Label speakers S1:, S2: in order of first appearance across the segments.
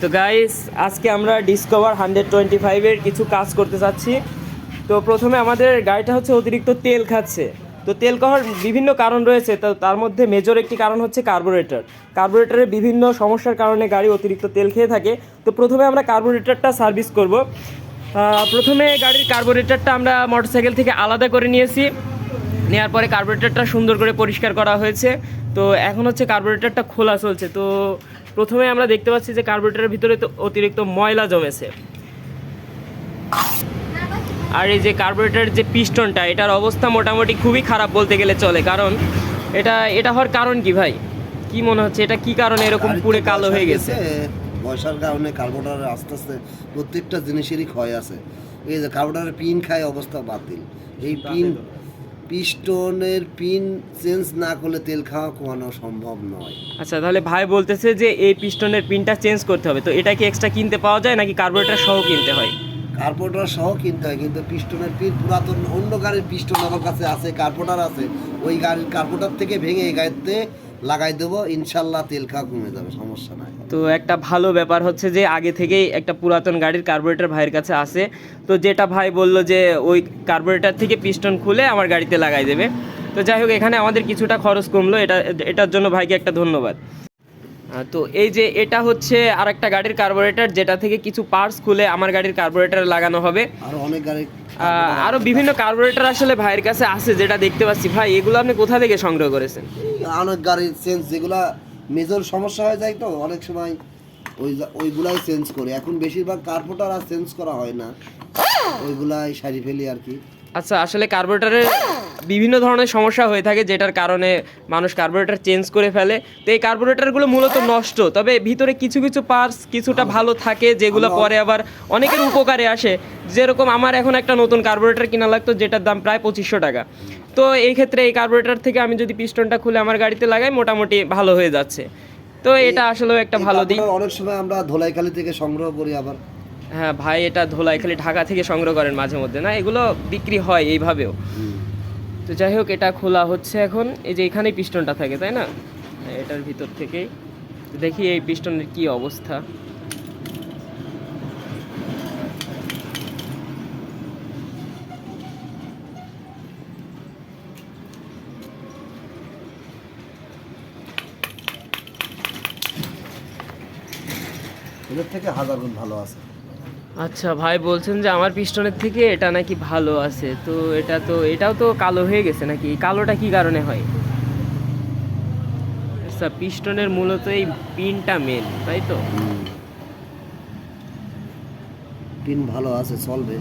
S1: তো গাইস আজকে আমরা ডিসকভার 125 কিছু কাজ করতে চাচ্ছি। তো প্রথমে আমাদের গাড়িটা হচ্ছে অতিরিক্ত তেল খাচ্ছে। তো তেল খাওয়ার বিভিন্ন কারণ রয়েছে, তো তার মধ্যে মেজর একটি কারণ হচ্ছে কার্বোরেটরের বিভিন্ন সমস্যার কারণে গাড়ি অতিরিক্ত তেল খেয়ে থাকে। তো প্রথমে আমরা কার্বোরেটরটা সার্ভিস করব। প্রথমে গাড়ির কার্বোরেটরটা আমরা মোটরসাইকেল থেকে আলাদা করে নিয়েছি, নেওয়ার পরে কার্বোরেটরটা সুন্দর করে পরিষ্কার করা হয়েছে। তো এখন হচ্ছে কার্বোরেটরটা খোলা চলছে। তো প্রথমে আমরা দেখতে পাচ্ছি যে কার্বোরেটরের ভিতরে তো অতিরিক্ত ময়লা জমেছে। আর এই যে কার্বোরেটরের যে পিস্টনটা, এটার অবস্থা মোটামুটি খুবই খারাপ বলতে গেলে চলে। কারণ এটা হওয়ার কারণ কি ভাই, কি মনে হচ্ছে এটা কি কারণে এরকম পুরো কালো হয়ে গেছে?
S2: বয়সার কারণে কার্বোরেটরের আস্তে আস্তে প্রত্যেকটা জিনিসেরই ক্ষয় আছে। এই যে কার্বোরেটরের পিন খায় অবস্থা বাতিল। এই পিস্টনের পিন চেঞ্জ না করলে তেল খাওয়া কমানো সম্ভব নয়।
S1: আচ্ছা, তাহলে ভাই বলতেছে যে এই পিস্টনের পিনটা চেঞ্জ করতে হবে। তো এটা কি এক্সট্রা কিনতে পাওয়া যায় নাকি কার্বোরেটর সহ কিনতে হয়?
S2: কার্বোরেটর সহ কিনতে হয়, কিন্তু পিস্টনের পিন পুরাতন অন্য গাড়ির পিস্টন আমার কাছে আছে, কার্বোরেটর আছে। ওই গাড়ির কার্বোরেটর থেকে ভেঙে এই গাড়িতে লাগাই দেবো, ইনশাল্লাহ তেল খাওয়া কমে যাবে, সমস্যা নাই।
S1: তো একটা ভালো ব্যাপার হচ্ছে যে আগে থেকেই একটা পুরাতন গাড়ির কার্বোরেটর ভাইয়ের কাছে আছে। তো যেটা ভাই বললো যে ওই কার্বোরেটর থেকে পিস্টন খুলে আমার গাড়িতে লাগাই দেবে। তো যাই হোক, এখানে আমাদের কিছুটা খরচ কমলো, এটার জন্য ভাইকে একটা ধন্যবাদ। তো এই যে এটা হচ্ছে আর একটা গাড়ির কার্বোরেটর, যেটা থেকে কিছু পার্টস খুলে আমার গাড়ির কার্বোরেটর লাগানো হবে।
S2: আরো অনেক গাড়ি
S1: আরও বিভিন্ন কার্বোরেটর আসলে ভাইয়ের কাছে আছে, যেটা দেখতে পাচ্ছি। ভাই এগুলো আপনি কোথা থেকে সংগ্রহ করেছেন?
S2: অনেক গাড়ির চেঞ্জ যেগুলা মেজর সমস্যা হয়ে যায়, তো অনেক সময় ওইগুলাই চেঞ্জ করি। এখন বেশিরভাগ কার্বোরেটর আর চেঞ্জ করা হয় না, ওইগুলাই সারি ফেলি আর কি।
S1: আচ্ছা, আসলে কার্বোরেটরের বিভিন্ন ধরনের সমস্যা হয়ে থাকে, যেটার কারণে মানুষ কার্বোরেটর চেঞ্জ করে ফেলে। তো এই কার্বোরেটরগুলো মূলত নষ্ট, তবে ভিতরে কিছু কিছু পার্টস কিছুটা ভালো থাকে, যেগুলো পরে আবার অনেকের উপকারে আসে। যেরকম আমার এখন একটা নতুন কার্বোরেটর কিনা লাগতো, যেটার দাম প্রায় 2500 টাকা। তো এই ক্ষেত্রে এই কার্বোরেটর থেকে আমি যদি পিস্টনটা খুলে আমার গাড়িতে লাগাই, মোটামুটি ভালো হয়ে যাচ্ছে। তো এটা আসলেও একটা ভালো দিক।
S2: অনেক সময় আমরা ধোলাইখালি থেকে সংগ্রহ করি আবার।
S1: হ্যাঁ ভাই, এটা ধোলাইখালি ঢাকা থেকে সংগ্রহ করেন মাঝে মধ্যে, না এগুলো বিক্রি হয় এইভাবেও। তো যাই হোক, এটা খোলা হচ্ছে এখন। এই যে এখানেই পিস্টনটা থাকে, তাই না? এটার ভিতর থেকেই দেখি এই পিস্টনের কি অবস্থা।
S2: এদের থেকে হাজার গুণ ভালো আছে।
S1: আচ্ছা, ভাই বলছেন যে আমার পিস্টনের থেকে এটা নাকি ভালো আছে। তো এটাও তো কালো হয়ে গেছে নাকি? কালোটা কি কারণে হয়? আচ্ছা, পিস্টনের মূলত এই পিনটা মেন, তাই তো?
S2: পিন ভালো আছে, চলবে।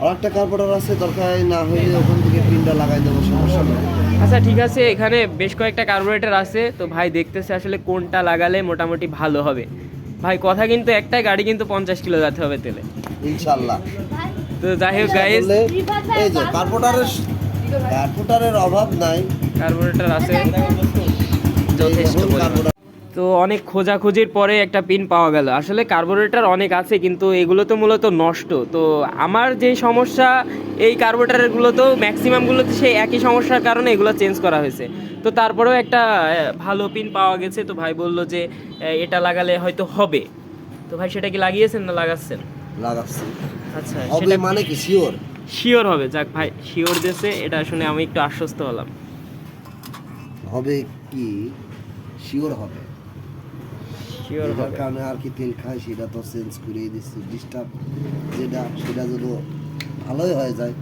S2: আর একটা কার্বোরেটর আছে, দরকার না হইলে ওখান থেকে পিনটা লাগাই দেবো, সমস্যা নেই।
S1: আচ্ছা ঠিক আছে, এখানে বেশ কয়েকটা কার্বোরেটর আছে। তো ভাই দেখতেছে আসলে কোনটা লাগালে মোটামুটি ভালো হবে। ভাই কথা কিন্তু একটাই, গাড়ি কিন্তু 50 কিলো যেতে হবে তেলে,
S2: ইনশাল্লাহ।
S1: তো যাই হোক গাইস,
S2: এই যে কার্বোরেটরের অভাব নাই,
S1: কার্বোরেটর আছে যথেষ্ট পরিমাণ। তো অনেক খোঁজাখুঁজির পরে একটা পিন পাওয়া গেল। আসলে কার্বোরেটর অনেক আছে, কিন্তু এগুলো তো মূলত নষ্ট। তো আমার যে সমস্যা, এই কার্বোরেটরগুলোতেও ম্যাক্সিমামগুলোতে সেই একই সমস্যার কারণে এগুলো চেঞ্জ করা হয়েছে। তো তারপরেও একটা ভালো পিন পাওয়া গেছে। তো ভাই বললো যে এটা লাগালে হয়তো হবে। তো ভাই সেটা কি লাগিয়েছেন না লাগাচ্ছেন?
S2: লাগাচ্ছি।
S1: আচ্ছা,
S2: হবে
S1: সেটা
S2: মানে কি শিওর?
S1: শিওর হবে। যাক ভাই, শিওর দিয়েছে, এটা শুনে আমি একটু আশ্বস্ত হলাম।
S2: হবে কি শিওর হবে,
S1: শিওর হবে।
S2: কারণে আর কি তেল খায় সেটা তো চেঞ্জ করে দিচ্ছি। ডিস্টার্ব সেটা যদি ভালোই হয়ে যায়,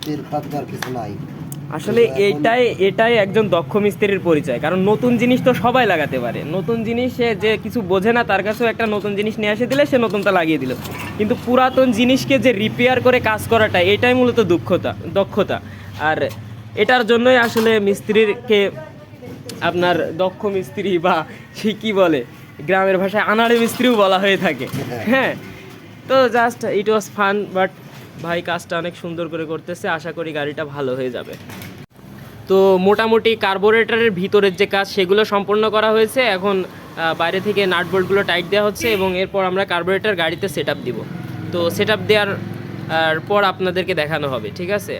S2: তেল খাওয়ার আর কিছু নাই।
S1: আসলে এটাই একজন দক্ষ মিস্ত্রির পরিচয়। কারণ নতুন জিনিস তো সবাই লাগাতে পারে। নতুন জিনিস যে কিছু বোঝে না, তার কাছেও একটা নতুন জিনিস নিয়ে এসে দিলে সে নতুনটা লাগিয়ে দিল। কিন্তু পুরাতন জিনিসকে যে রিপেয়ার করে কাজ করাটা, এটাই মূলত দক্ষতা। আর এটার জন্যই আসলে মিস্ত্রিকে আপনার দক্ষ মিস্ত্রি বা সে কী বলে, গ্রামের ভাষায় আনাড়ে মিস্ত্রিও বলা হয়ে থাকে। হ্যাঁ, তো just it was fun. But ভাই কাজটা অনেক সুন্দর করে করতেছে, আশা করি গাড়িটা ভালো হয়ে যাবে। তো মোটামুটি কার্বোরেটরের ভিতরের যে কাজ, সেগুলো সম্পূর্ণ করা হয়েছে। এখন বাইরে থেকে নাট বোল্টগুলো টাইট দেওয়া হচ্ছে, এবং এরপর আমরা কার্বোরেটর গাড়িতে সেট আপ দিব। তো সেট আপ দেওয়ার পর আপনাদেরকে দেখানো হবে, ঠিক আছে?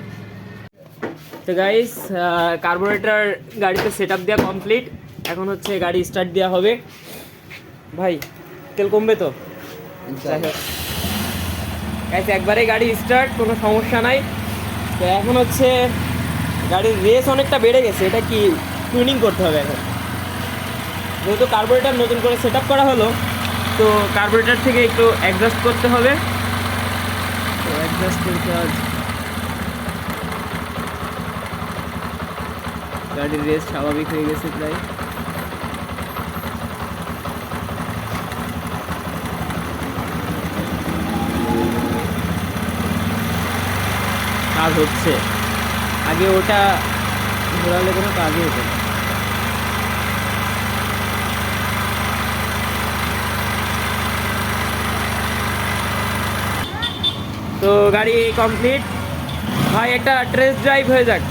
S1: তো গাইস, কার্বোরেটর গাড়িতে সেট আপ দেওয়া কমপ্লিট। এখন হচ্ছে গাড়ি স্টার্ট দেওয়া হবে। ভাই তেল কমবে তো? যাই
S2: ইনশাআল্লাহ।
S1: হোক গাইস, একবারে গাড়ি স্টার্ট, কোনো সমস্যা নাই। তো এখন হচ্ছে গাড়ির রেস অনেকটা বেড়ে গেছে, এটা কি টুনিং করতে হবে এখন। যেহেতু কার্বোরেটর নতুন করে সেট আপ করা হলো, তো কার্বোরেটর থেকে একটু অ্যাডজাস্ট করতে হবে। তো অ্যাডজাস্ট করতে হবে। গাড়ির রেস স্বাভাবিক হয়ে গেছে প্রায়। কাজ হচ্ছে, আগে ওটা ঘোরালে কোনো কাজই হতো না। তো গাড়ি কমপ্লিট ভাই, একটা টেস্ট ড্রাইভ হয়ে যাক।